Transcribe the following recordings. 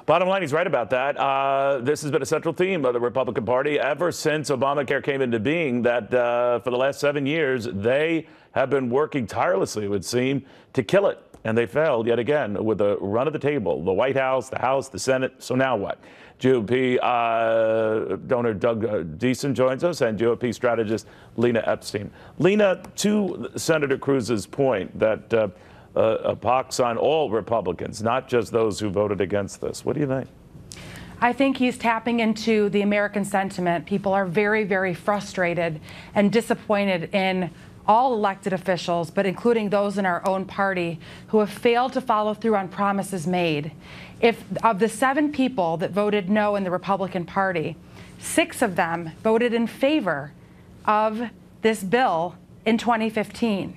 Bottom line, he's right about that. This has been a central theme of the Republican Party ever since Obamacare came into being, that for the last 7 years, they have been working tirelessly, it would seem, to kill it. And they failed yet again with the run of the table, the White House, the Senate. So now what? GOP donor Doug Deason joins us, and GOP strategist Lena Epstein. Lena, to Senator Cruz's point that a pox on all Republicans, not just those who voted against this. What do you think? I think he's tapping into the American sentiment. People are very, very frustrated and disappointed in all elected officials, but including those in our own party, who have failed to follow through on promises made. If of the 7 people that voted no in the Republican Party, 6 of them voted in favor of this bill in 2015.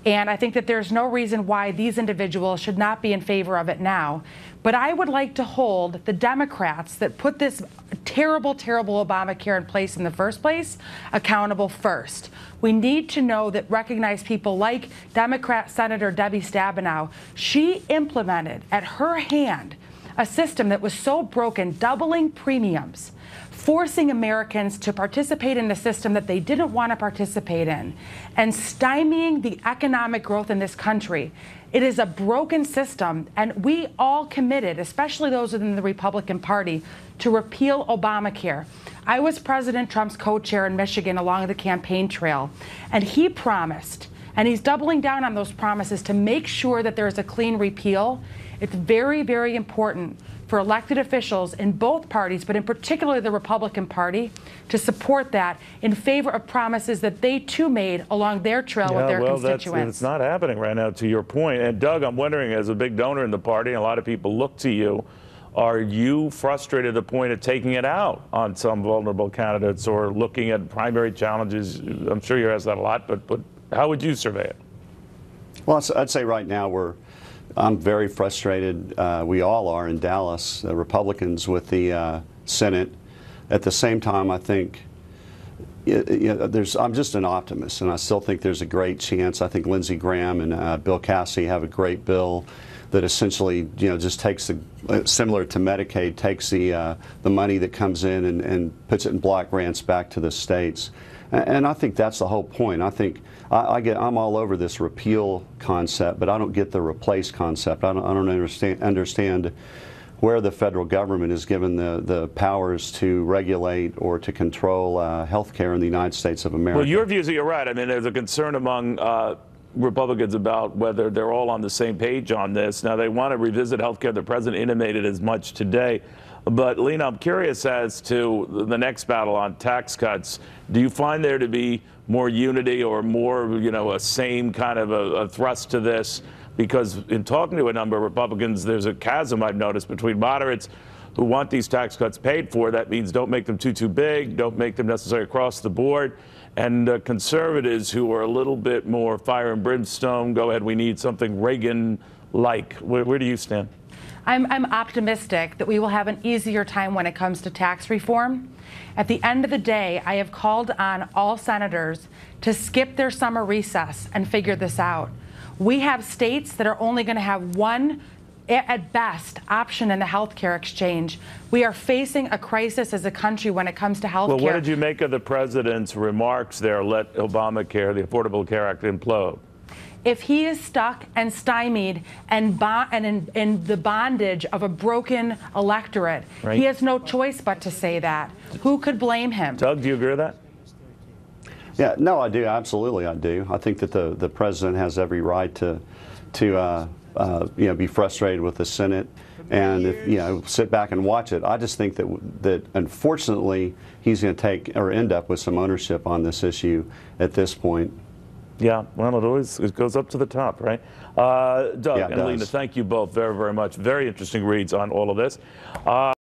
And I think that there's no reason why these individuals should not be in favor of it now. But I would like to hold the Democrats that put this terrible, terrible Obamacare in place in the first place accountable first. We need to know that recognize people like Democrat Senator Debbie Stabenow. She implemented at her hand a system that was so broken, doubling premiums, forcing Americans to participate in a system that they didn't want to participate in, and stymieing the economic growth in this country. It is a broken system, and we all committed, especially those within the Republican Party, to repeal Obamacare. I was President Trump's co-chair in Michigan along the campaign trail, and he promised, and he's doubling down on those promises to make sure that there is a clean repeal. It's very, very important for elected officials in both parties, but in particular the Republican Party, to support that in favor of promises that they too made along their trail with their constituents. It's not happening right now, to your point. And Doug, I'm wondering, as a big donor in the party, and a lot of people look to you, are you frustrated to the point of taking it out on some vulnerable candidates or looking at primary challenges? I'm sure you're asked that a lot, but how would you survey it? Well, I'd say right now I'm very frustrated. We all are in Dallas, Republicans with the Senate. At the same time, I think I'm just an optimist, and I still think there's a great chance. I think Lindsey Graham and Bill Cassidy have a great bill that essentially, just takes similar to Medicaid, takes the money that comes in and puts it in block grants back to the states. And I think that's the whole point. I think I'm all over this repeal concept, but I don't get the replace concept. I don't understand where the federal government is given the powers to regulate or to control health care in the United States of America. Well, your views are, you're right. I mean, there's a concern among Republicans about whether they're all on the same page on this. Now, they want to revisit health care. The president intimated as much today. But, Lena, I'm curious as to the next battle on tax cuts. Do you find there to be more unity or more, a same kind of a thrust to this? Because in talking to a number of Republicans, there's a chasm I've noticed between moderates who want these tax cuts paid for. That means don't make them too big, don't make them necessary across the board. And conservatives who are a little bit more fire and brimstone, go ahead, we need something Reagan-like. Where do you stand? I'm optimistic that we will have an easier time when it comes to tax reform. At the end of the day, I have called on all senators to skip their summer recess and figure this out. We have states that are only going to have one, at best, option in the health care exchange. We are facing a crisis as a country when it comes to health care. Well, what did you make of the president's remarks there, let Obamacare, the Affordable Care Act, implode? If he is stuck and stymied and in the bondage of a broken electorate, right, he has no choice but to say that. Who could blame him? Doug, do you agree with that? Yeah, no, I do. Absolutely, I do. I think that the president has every right to be frustrated with the Senate and sit back and watch it. I just think that unfortunately he's going to take or end up with some ownership on this issue at this point. Yeah, well, it goes up to the top, right? Doug and Lena, thank you both very, very much. Very interesting reads on all of this.